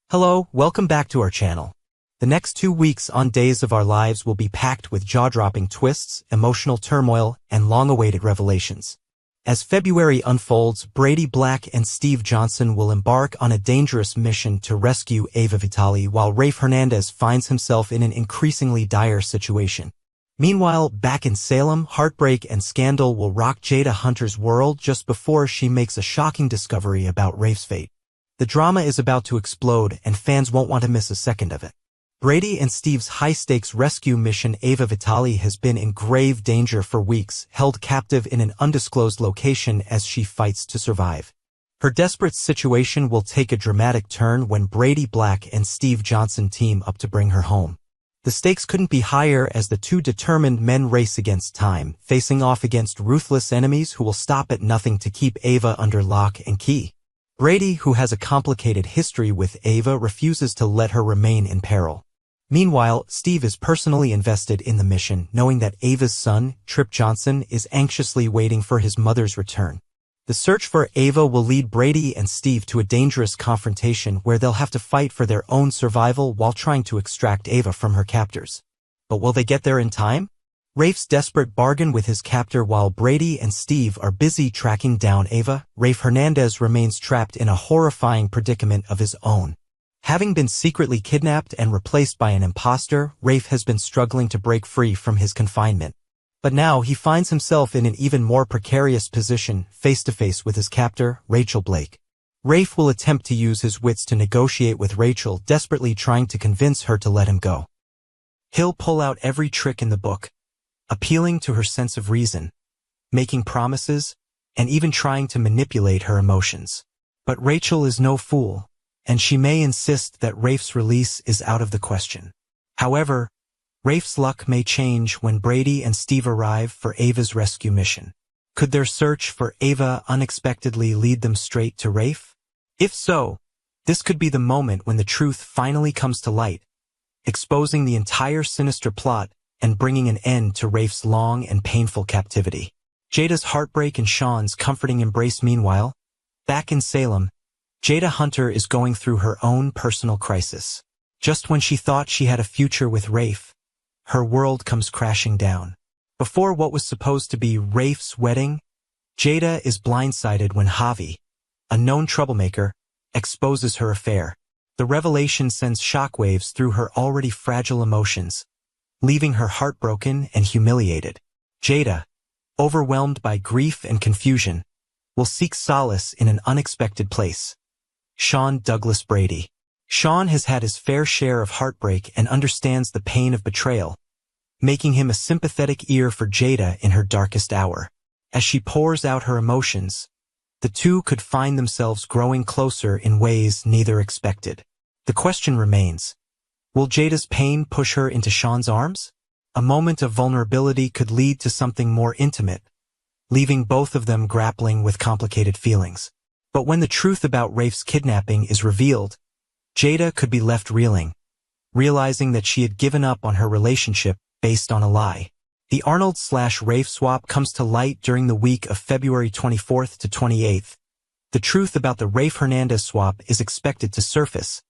Hello, welcome back to our channel. The next 2 weeks on Days of Our Lives will be packed with jaw-dropping twists, emotional turmoil, and long-awaited revelations. As February unfolds, Brady Black and Steve Johnson will embark on a dangerous mission to rescue Ava Vitale while Rafe Hernandez finds himself in an increasingly dire situation. Meanwhile, back in Salem, heartbreak and scandal will rock Jada Hunter's world just before she makes a shocking discovery about Rafe's fate. The drama is about to explode, and fans won't want to miss a second of it. Brady and Steve's high-stakes rescue mission. Ava Vitale has been in grave danger for weeks, held captive in an undisclosed location as she fights to survive. Her desperate situation will take a dramatic turn when Brady Black and Steve Johnson team up to bring her home. The stakes couldn't be higher as the two determined men race against time, facing off against ruthless enemies who will stop at nothing to keep Ava under lock and key. Brady, who has a complicated history with Ava, refuses to let her remain in peril. Meanwhile, Steve is personally invested in the mission, knowing that Ava's son, Trip Johnson, is anxiously waiting for his mother's return. The search for Ava will lead Brady and Steve to a dangerous confrontation where they'll have to fight for their own survival while trying to extract Ava from her captors. But will they get there in time? Rafe's desperate bargain with his captor while Brady and Steve are busy tracking down Ava. Rafe Hernandez remains trapped in a horrifying predicament of his own. Having been secretly kidnapped and replaced by an imposter, Rafe has been struggling to break free from his confinement. But now he finds himself in an even more precarious position, face-to-face with his captor, Rachel Blake. Rafe will attempt to use his wits to negotiate with Rachel, desperately trying to convince her to let him go. He'll pull out every trick in the book, appealing to her sense of reason, making promises, and even trying to manipulate her emotions. But Rachel is no fool, and she may insist that Rafe's release is out of the question. However, Rafe's luck may change when Brady and Steve arrive for Ava's rescue mission. Could their search for Ava unexpectedly lead them straight to Rafe? If so, this could be the moment when the truth finally comes to light, exposing the entire sinister plot and bringing an end to Rafe's long and painful captivity. Jada's heartbreak and Sean's comforting embrace. Meanwhile, back in Salem, Jada Hunter is going through her own personal crisis. Just when she thought she had a future with Rafe, her world comes crashing down. Before what was supposed to be Rafe's wedding, Jada is blindsided when Javi, a known troublemaker, exposes her affair. The revelation sends shockwaves through her already fragile emotions, leaving her heartbroken and humiliated. Jada, overwhelmed by grief and confusion, will seek solace in an unexpected place. Sean Douglas Brady. Sean has had his fair share of heartbreak and understands the pain of betrayal, making him a sympathetic ear for Jada in her darkest hour. As she pours out her emotions, the two could find themselves growing closer in ways neither expected. The question remains, will Jada's pain push her into Sean's arms? A moment of vulnerability could lead to something more intimate, leaving both of them grappling with complicated feelings. But when the truth about Rafe's kidnapping is revealed, Jada could be left reeling, realizing that she had given up on her relationship based on a lie. The Arnold/Rafe swap comes to light during the week of February 24th to 28th. The truth about the Rafe Hernandez swap is expected to surface,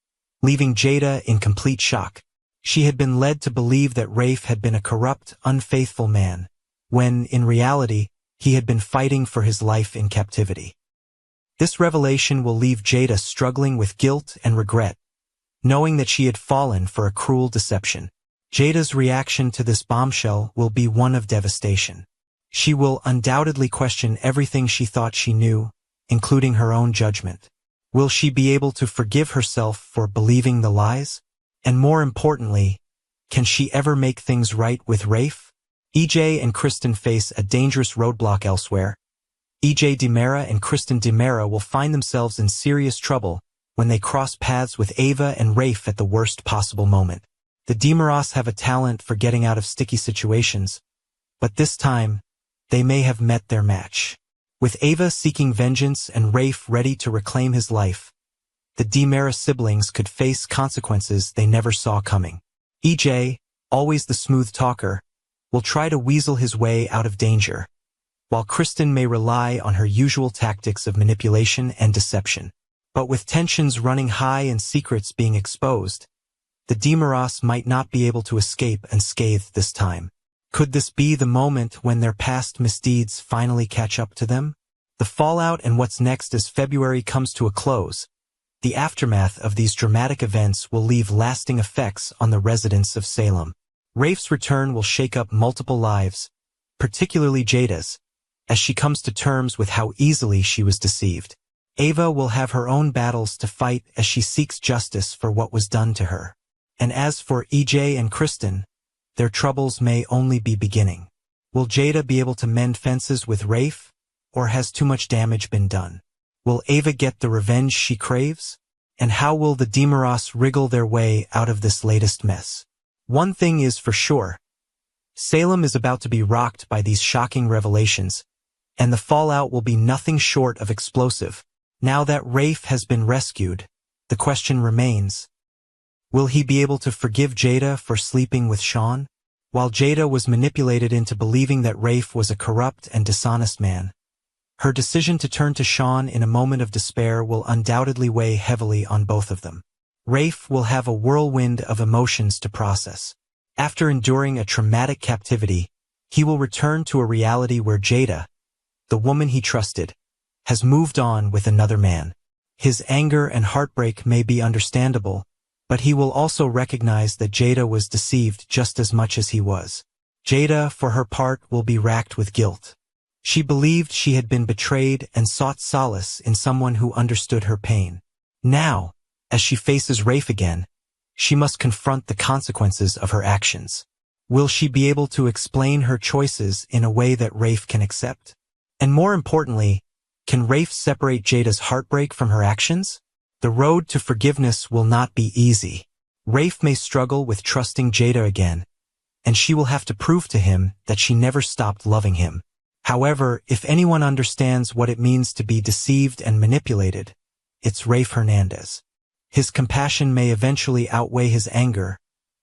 leaving Jada in complete shock. She had been led to believe that Rafe had been a corrupt, unfaithful man, when, in reality, he had been fighting for his life in captivity. This revelation will leave Jada struggling with guilt and regret, knowing that she had fallen for a cruel deception. Jada's reaction to this bombshell will be one of devastation. She will undoubtedly question everything she thought she knew, including her own judgment. Will she be able to forgive herself for believing the lies? And more importantly, can she ever make things right with Rafe? EJ and Kristen face a dangerous roadblock elsewhere. EJ DiMera and Kristen DiMera will find themselves in serious trouble when they cross paths with Ava and Rafe at the worst possible moment. The DiMeras have a talent for getting out of sticky situations, but this time, they may have met their match. With Ava seeking vengeance and Rafe ready to reclaim his life, the DiMera siblings could face consequences they never saw coming. EJ, always the smooth talker, will try to weasel his way out of danger, while Kristen may rely on her usual tactics of manipulation and deception. But with tensions running high and secrets being exposed, the Demoros might not be able to escape unscathed this time. Could this be the moment when their past misdeeds finally catch up to them? The fallout and what's next as February comes to a close. The aftermath of these dramatic events will leave lasting effects on the residents of Salem. Rafe's return will shake up multiple lives, particularly Jada's, as she comes to terms with how easily she was deceived. Ava will have her own battles to fight as she seeks justice for what was done to her. And as for EJ and Kristen, their troubles may only be beginning. Will Jada be able to mend fences with Rafe, or has too much damage been done? Will Ava get the revenge she craves? And how will the Demoros wriggle their way out of this latest mess? One thing is for sure. Salem is about to be rocked by these shocking revelations, and the fallout will be nothing short of explosive. Now that Rafe has been rescued, the question remains, will he be able to forgive Jada for sleeping with Sean? While Jada was manipulated into believing that Rafe was a corrupt and dishonest man, her decision to turn to Sean in a moment of despair will undoubtedly weigh heavily on both of them. Rafe will have a whirlwind of emotions to process. After enduring a traumatic captivity, he will return to a reality where Jada, the woman he trusted, has moved on with another man. His anger and heartbreak may be understandable, but he will also recognize that Jada was deceived just as much as he was. Jada, for her part, will be racked with guilt. She believed she had been betrayed and sought solace in someone who understood her pain. Now, as she faces Rafe again, she must confront the consequences of her actions. Will she be able to explain her choices in a way that Rafe can accept? And more importantly, can Rafe separate Jada's heartbreak from her actions? The road to forgiveness will not be easy. Rafe may struggle with trusting Jada again, and she will have to prove to him that she never stopped loving him. However, if anyone understands what it means to be deceived and manipulated, it's Rafe Hernandez. His compassion may eventually outweigh his anger,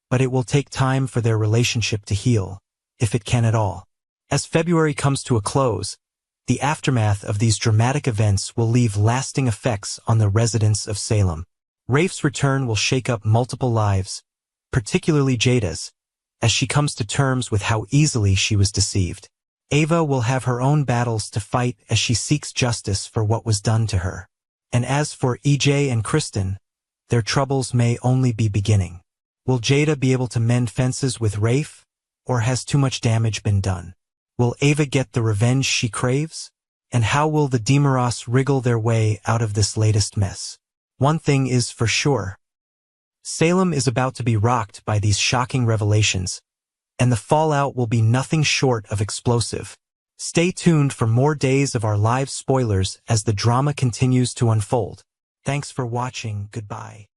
but it will take time for their relationship to heal, if it can at all. As February comes to a close, the aftermath of these dramatic events will leave lasting effects on the residents of Salem. Rafe's return will shake up multiple lives, particularly Jada's, as she comes to terms with how easily she was deceived. Ava will have her own battles to fight as she seeks justice for what was done to her. And as for EJ and Kristen, their troubles may only be beginning. Will Jada be able to mend fences with Rafe, or has too much damage been done? Will Ava get the revenge she craves? And how will the Demoros wriggle their way out of this latest mess? One thing is for sure. Salem is about to be rocked by these shocking revelations, and the fallout will be nothing short of explosive. Stay tuned for more days of our live spoilers as the drama continues to unfold. Thanks for watching. Goodbye.